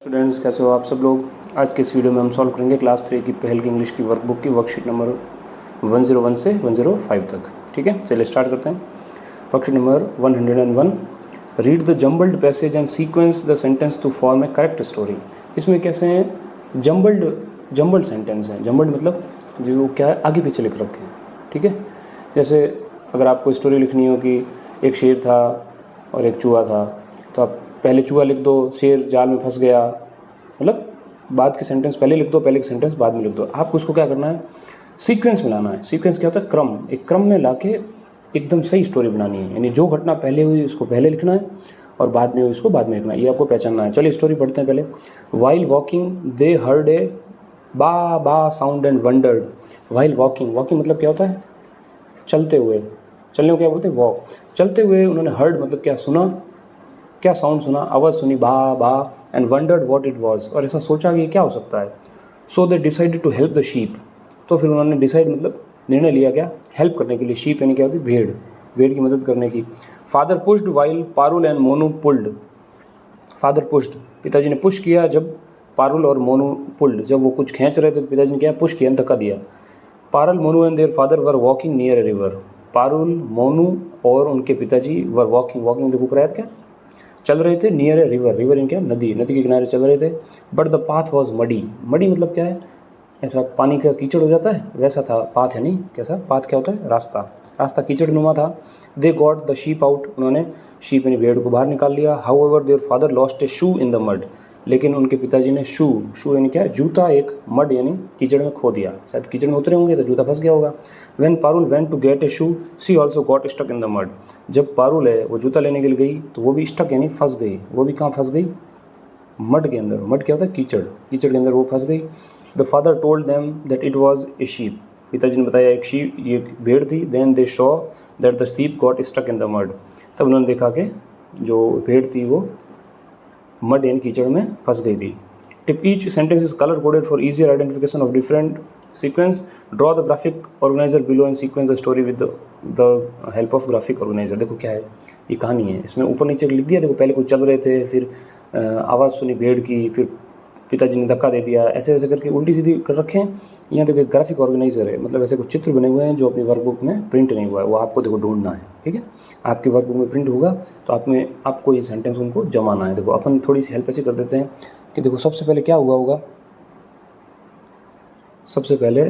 Students, कैसे हो आप सब लोग। आज के इस वीडियो में हम सॉल्व करेंगे क्लास 3 की पहल की इंग्लिश की वर्कबुक की वर्कशीट नंबर 101 से 105 तक। ठीक है, चलिए स्टार्ट करते हैं। Worksheet number 101, read the jumbled passage and sequence the sentence to form a correct story. इसमें कैसे हैं, जम्बल्ड सेंटेंस हैं। जम्बल्ड मतलब जो क्या है, आगे पीछे लिख रखे हैं। ठीक है, जैसे अगर आपको स्टोरी लिखनी हो कि एक शेर था और एक चूहा था, तो आप पहले चूहा लिख दो, शेर जाल में फंस गया, मतलब बाद के सेंटेंस पहले लिख दो, पहले के सेंटेंस बाद में लिख दो। आपको उसको क्या करना है, सीक्वेंस में लाना है। सीक्वेंस क्या होता है, क्रम। एक क्रम में लाके एकदम सही स्टोरी बनानी है, यानी जो घटना पहले हुई उसको पहले लिखना है और बाद में हुई उसको बाद में लिखना है। ये आपको पहचानना है। चलिए स्टोरी पढ़ते हैं पहले। While walking they heard a baa baa sound and wondered. While walking, walking मतलब क्या होता है, चलते हुए। चलने को क्या बोलते हैं, वॉक। चलते हुए उन्होंने हर्ड मतलब क्या सुना, क्या साउंड सुना, आवाज़ सुनी, baa baa, and wondered what it was, और ऐसा सोचा कि क्या हो सकता है। So they decided to help the sheep. तो फिर उन्होंने डिसाइड मतलब निर्णय लिया क्या, हेल्प करने के लिए। शीप यानी क्या होती है, भेड़। भेड़ की मदद करने की। Father pushed while Parul and Monu pulled. Father pushed, पिताजी ने पुश किया जब पारुल और मोनू पुल्ड, जब वो कुछ खींच रहे थे तो पिताजी ने क्या, पुश किया, धक्का दिया। Parul, Monu and their father were walking near a river. Parul, Monu और उनके पिताजी वर वॉकिंग, वॉकिंग देखो ऊपर आया क्या, चल रहे थे, near a river, river in क्या, नदी, नदी के किनारे चल रहे थे। But the path was muddy. Muddy मतलब क्या है, ऐसा पानी का कीचड़ हो जाता है वैसा था पाथ, है नहीं कैसा, पाथ क्या होता है, रास्ता। रास्ता कीचड़ नुमा था। They got the sheep out, उन्होंने शीप यानी भेड़ को बाहर निकाल लिया। How ever their father lost A shoe in the mud, लेकिन उनके पिताजी ने शू, शू यानी क्या, जूता, एक मड यानी कीचड़ में खो दिया। शायद कीचड़ में उतरे होंगे तो जूता फंस गया होगा। When Parul went to get a shoe she also got stuck in the mud. जब पारुल है वो जूता लेने के लिए गई तो वो भी स्टक यानी फंस गई। वो भी कहाँ फंस गई, मड के अंदर। मड क्या होता है, कीचड़, कीचड़ के अंदर वो फंस गई। The father told them that it was a sheep. पिताजी ने बताया एक शीप, ये भेड़ थी। Then they saw that the sheep got stuck in the mud. तब उन्होंने देखा कि जो भेड़ थी वो मड यानी कीचड़ में फंस गई थी। Tip, each sentence is colour coded for easier identification of different sequence. Draw the graphic organiser below and sequence the story with the help of graphic organiser. देखो क्या है, ये कहानी है, इसमें ऊपर नीचे लिख दिया। देखो पहले कुछ चल रहे थे, फिर आवाज़ सुनी भेड़ की, फिर पिताजी ने धक्का दे दिया, ऐसे ऐसे करके उल्टी सीधी कर रखे हैं। यहाँ देखो ग्राफिक ऑर्गेनाइजर है, मतलब ऐसे कुछ चित्र बने हुए हैं जो अपनी वर्कबुक में प्रिंट नहीं हुआ है, वो आपको देखो ढूंढना है। ठीक है, आपकी वर्कबुक में प्रिंट होगा तो आपको ये सेंटेंस उनको जमाना है। देखो अपन थोड़ी सी हेल्प ऐसे कर देते हैं कि देखो सबसे पहले क्या हुआ होगा, सबसे पहले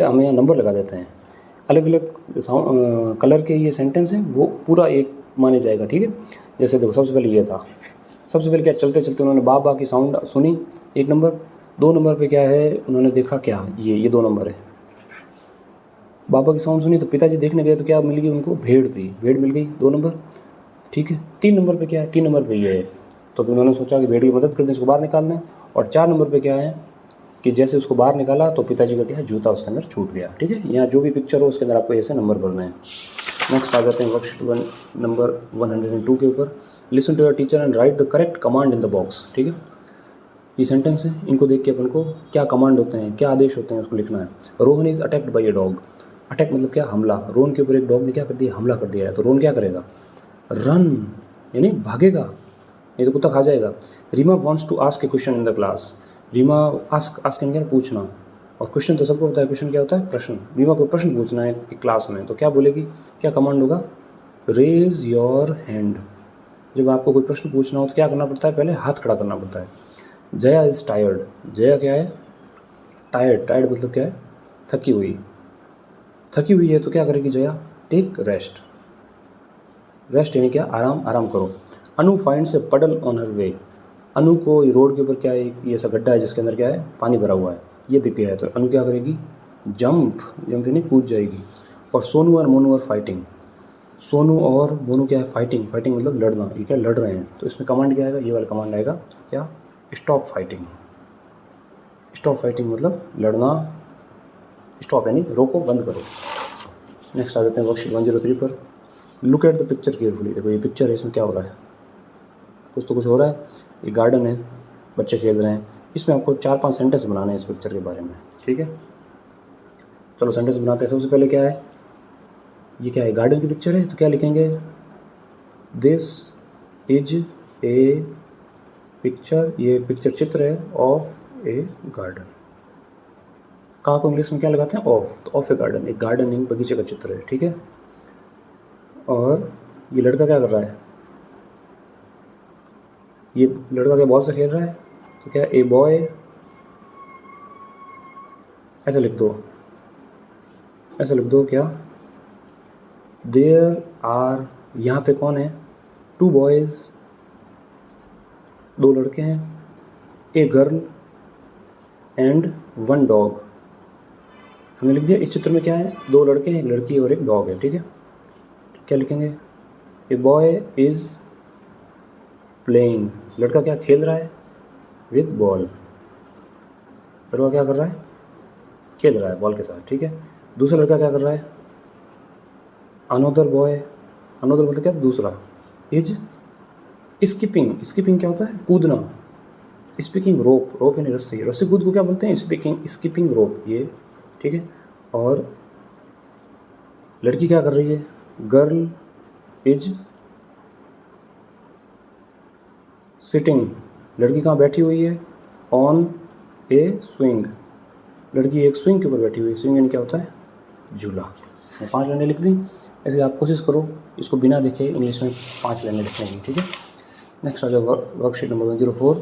हम यहाँ नंबर लगा देते हैं। अलग अलग कलर के ये सेंटेंस हैं, वो पूरा एक माने जाएगा। ठीक है, जैसे देखो सबसे पहले ये था, सबसे पहले क्या, चलते चलते उन्होंने बा बा की साउंड सुनी, एक नंबर। 2 नंबर पे क्या है, उन्होंने देखा क्या, ये 2 नंबर है। बाबा की साउंड सुनी तो पिताजी देखने गए तो क्या मिल गई उनको, भेड़ थी, भेड़ मिल गई, 2 नंबर। ठीक है, 3 नंबर पे क्या है, 3 नंबर पे ये है, तो फिर उन्होंने सोचा कि भेड़ की मदद कर दें, इसको बाहर निकाल दें। और 4 नंबर पे क्या है कि जैसे उसको बाहर निकाला तो पिताजी का क्या है, जूता उसके अंदर छूट गया। ठीक है, यहाँ जो भी पिक्चर हो उसके अंदर आपको ऐसे नंबर भरने हैं। नेक्स्ट आ जाते हैं वर्कशीट नंबर 102 के ऊपर। Listen to your teacher and write the correct command in the box. ठीक है, ये सेंटेंस है, इनको देख के अपन को क्या कमांड होते हैं, क्या आदेश होते हैं उसको लिखना है। Rohan is attacked by a dog. Attack मतलब क्या, हमला। रोहन के ऊपर एक डॉग ने क्या कर दिया, हमला कर दिया है, तो रोहन क्या करेगा, रन यानी भागेगा, नहीं तो कुत्ता खा जाएगा। Reema wants to ask a question in the class. Reema ask यानी क्या, पूछना, और क्वेश्चन तो सबको होता है, क्वेश्चन क्या होता है, प्रश्न। रीमा को प्रश्न पूछना है क्लास में, तो क्या बोलेगी, क्या कमांड होगा, रेज योर हैंड। जब आपको कोई प्रश्न पूछना हो तो क्या करना पड़ता है, पहले हाथ खड़ा करना पड़ता है। Jaya is tired. जया क्या है, टायर्ड। टायर्ड मतलब क्या है, थकी हुई। थकी हुई है तो क्या करेगी जया, टेक रेस्ट। रेस्ट यानी क्या, आराम, आराम करो। अनु फाइंड्स ए पडल ऑन हर वे। अनु को रोड के ऊपर क्या है, ये ऐसा गड्ढा है जिसके अंदर क्या है, पानी भरा हुआ है, ये दिख गया है, तो अनु क्या करेगी, जंप, जंप यानी कूद जाएगी। और सोनू और मोनू आर फाइटिंग। सोनू और मोनू क्या है, फाइटिंग। फाइटिंग मतलब लड़ना, ये क्या, लड़ रहे हैं, तो इसमें कमांड क्या आएगा, ये वाला कमांड आएगा क्या, स्टॉप फाइटिंग। स्टॉप फाइटिंग मतलब लड़ना, स्टॉप यानी रोको, बंद करो। नेक्स्ट आ जाते हैं वर्कशीट 103 पर। Look at the picture carefully. देखो ये पिक्चर है, इसमें क्या हो रहा है, कुछ तो कुछ हो रहा है। ये गार्डन है, बच्चे खेल रहे हैं, इसमें आपको 4-5 सेंटेंस बनाने हैं इस पिक्चर के बारे में। ठीक है, चलो सेंटेंस बनाते हैं। सबसे पहले क्या है, ये क्या है, गार्डन की पिक्चर है, तो क्या लिखेंगे, दिस इज ए पिक्चर, ये पिक्चर चित्र है, ऑफ ए गार्डन। का को इंग्लिश में क्या लगाते हैं? ऑफ, तो ऑफ ए गार्डन, एक गार्डन एक बगीचे का चित्र है, ठीक है। और ये लड़का क्या कर रहा है? ये लड़का क्या बॉल से खेल रहा है? तो क्या ए बॉय, ऐसा लिख दो, ऐसा लिख दो क्या, देयर आर, यहाँ पे कौन है? टू बॉयज़, दो लड़के हैं, a girl and one dog. हमने लिख दिया इस चित्र में क्या है? दो लड़के हैं, एक लड़की और एक डॉग है, ठीक है। क्या लिखेंगे? ए बॉय इज़ प्लेइंग, लड़का क्या खेल रहा है? विद बॉल, लड़का क्या कर रहा है? खेल रहा है बॉल के साथ, ठीक है। दूसरा लड़का क्या कर रहा है? अनोदर बॉय, अनोदर मतलब क्या? दूसरा, इज स्किपिंग, स्किपिंग क्या होता है? कूदना, स्पीकिंग रोप, रोप यानी रस्सी, रस्सी कूद को क्या बोलते हैं? स्पीकिंग, स्किपिंग रोप, ये ठीक है। और लड़की क्या कर रही है? गर्ल इज सिटिंग, लड़की कहाँ बैठी हुई है? ऑन ए स्विंग, लड़की एक स्विंग के ऊपर बैठी हुई है। स्विंग यानी क्या होता है? झूला। मैं 5 लाइनें लिख दी, ऐसे आप कोशिश करो इसको बिना देखे इंग्लिश में 5 लाइनें लिखने की, ठीक है। नेक्स्ट आ जाओ worksheet number 104।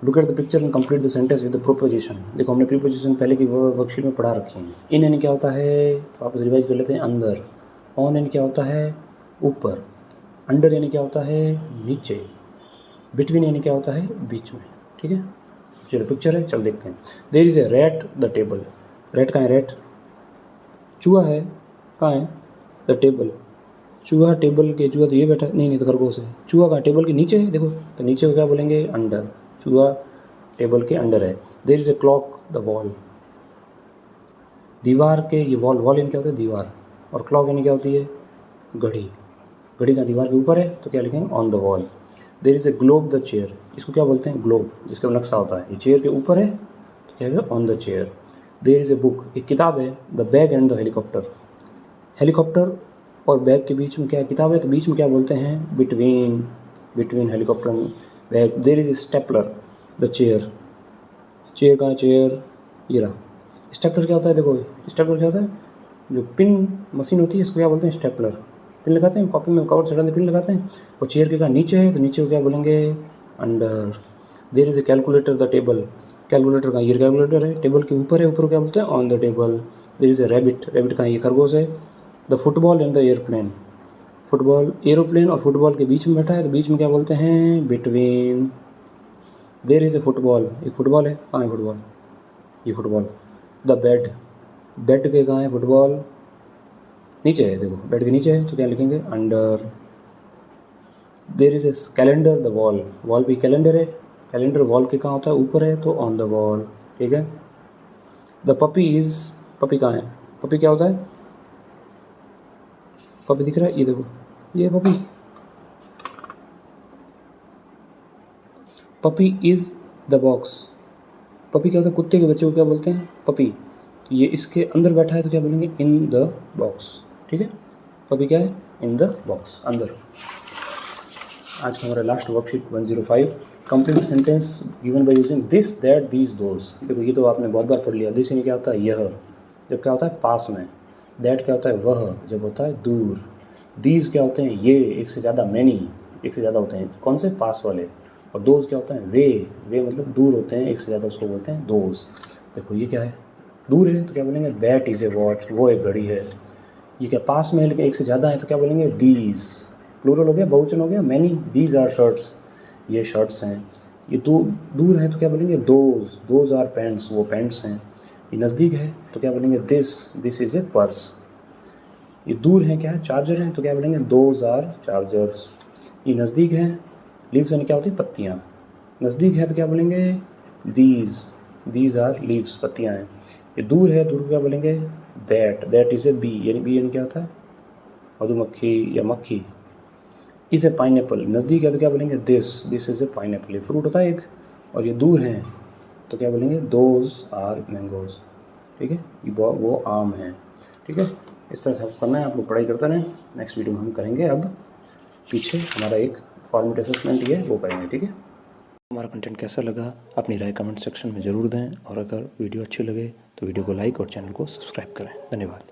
Look at the picture and complete the sentence with the proposition. देखो हमने प्रीपोजिशन पहले की वर्कशीट में पढ़ा रखी है। इन यानी क्या होता है? तो आप रिवाइज कर लेते हैं, अंदर। ऑन यानी क्या होता है? ऊपर। अंडर यानी क्या होता है? नीचे। बिटवीन यानी क्या होता है? बीच में, ठीक है। चलो पिक्चर है, चल देखते हैं। There is a rat the table, rat कहाँ है? रैट चूहा है, कहाँ है? द टेबल, चूहा टेबल के, चूहा तो ये बैठा है, नहीं तो खरगोश है। चूहा कहाँ? टेबल के नीचे है, देखो, तो नीचे को क्या बोलेंगे? अंडर, चूहा टेबल के अंडर है। There is a clock the wall, दीवार के, ये वॉल, वॉल यानी क्या होता है? दीवार, और क्लॉक यानी क्या होती है? घड़ी, घड़ी का दीवार के ऊपर है, तो क्या लिखेंगे? On the wall. There is a globe the chair, इसको क्या बोलते हैं? ग्लोब, जिसका नक्शा होता है, ये चेयर के ऊपर है, तो क्या है? On the chair. There is a book, एक किताब है। The bag and the helicopter, helicopter और बैग के बीच में क्या है? किताब है, तो बीच में क्या बोलते हैं? Between, between helicopter and bag. There is a stapler the chair, chair कहाँ है? चेयर ये रहा। स्टेपलर क्या होता है? देखो स्टेपलर क्या होता है? जो पिन मशीन होती है इसको क्या बोलते हैं? स्टेपलर। पिन लगाते हैं कॉपी में, कवर चढ़ाते पिन लगाते हैं। और चेयर के कहाँ? नीचे है, तो नीचे को क्या बोलेंगे? Under. There is a calculator the table, calculator का, ये कैलकुलेटर है, टेबल के ऊपर है, ऊपर क्या बोलते हैं? On the table. There is a rabbit, rabbit का ये खरगोश है। The football and the airplane, football, aeroplane और फुटबॉल के बीच में बैठा है, तो बीच में क्या बोलते हैं? Between. There is a football, एक फुटबॉल है, कहाँ है फुटबॉल? ये फुटबॉल। द बेड, बेड के कहाँ है? फुटबॉल नीचे है, देखो बेड के नीचे है, तो क्या लिखेंगे? Under. There is a calendar the wall, wall भी कैलेंडर है, कैलेंडर वॉल के कहाँ होता है? ऊपर है, तो ऑन द वॉल, ठीक है। द पपी इज़, पपी कहाँ है? पपी क्या होता है? पपी दिख रहा है, ये देखो, ये puppy, puppy is the box, puppy क्या होता है? कुत्ते के बच्चे को क्या बोलते हैं? पपी। तो ये इसके अंदर बैठा है, तो क्या बोलेंगे? इन द बॉक्स, ठीक है। पपी क्या है? इन द बॉक्स, अंदर। आज का हमारा last worksheet 105। Complete sentence given by using this, that, these, those. देखो ये तो आपने बहुत बार पढ़ लिया। दिस यानी क्या होता है? यह, जब क्या होता है? पास में। दैट क्या होता है? वह, जब होता है दूर। दीज क्या होते हैं? ये, एक से ज़्यादा, मैनी, एक से ज़्यादा होते हैं, कौन से? पास वाले। और दोज क्या होता है? वे मतलब दूर होते हैं, एक से ज़्यादा, उसको बोलते हैं दोज। देखो ये क्या है? दूर है, तो क्या बोलेंगे? दैट इज़ ए वॉच, वो एक घड़ी है। ये क्या? पास में है लेकिन एक से ज़्यादा है, तो क्या बोलेंगे? दीज, प्लूरल हो गया, बहुवचन हो गया, मैनी। दीज आर शर्ट्स, ये शर्ट्स हैं। ये दूर है, तो क्या बोलेंगे? दोज आर पैंट्स, वो पैंट्स हैं। ये नज़दीक है, तो क्या बोलेंगे? This is a purse. ये दूर है, क्या है? चार्जर है, तो क्या बोलेंगे? Those are chargers. ये नज़दीक है, लीव्स यानी क्या होती है? पत्तियाँ। नज़दीक है तो क्या बोलेंगे? दीज आर लीव्स, पत्तियाँ हैं। ये दूर है, दूर क्या बोलेंगे? दैट इज़ ए बी, यानी बी यानी क्या होता है? मधुमक्खी या मक्खी। इज़ ए पाइनएप्पल, नज़दीक है तो क्या बोलेंगे? दिस इज़ ए पाइनएप्पल, ये फ्रूट होता है एक। और ये दूर है तो क्या बोलेंगे? दोज आर मैंगोज, ठीक है। ये वो आम है, ठीक है। इस तरह से आपको करना है, आप लोग पढ़ाई करते रहें। नेक्स्ट वीडियो में हम करेंगे अब पीछे हमारा एक फॉर्मेट असेसमेंट ये वो करेंगे। ठीक है, हमारा कंटेंट कैसा लगा अपनी राय कमेंट सेक्शन में ज़रूर दें, और अगर वीडियो अच्छी लगे तो वीडियो को लाइक और चैनल को सब्सक्राइब करें। धन्यवाद।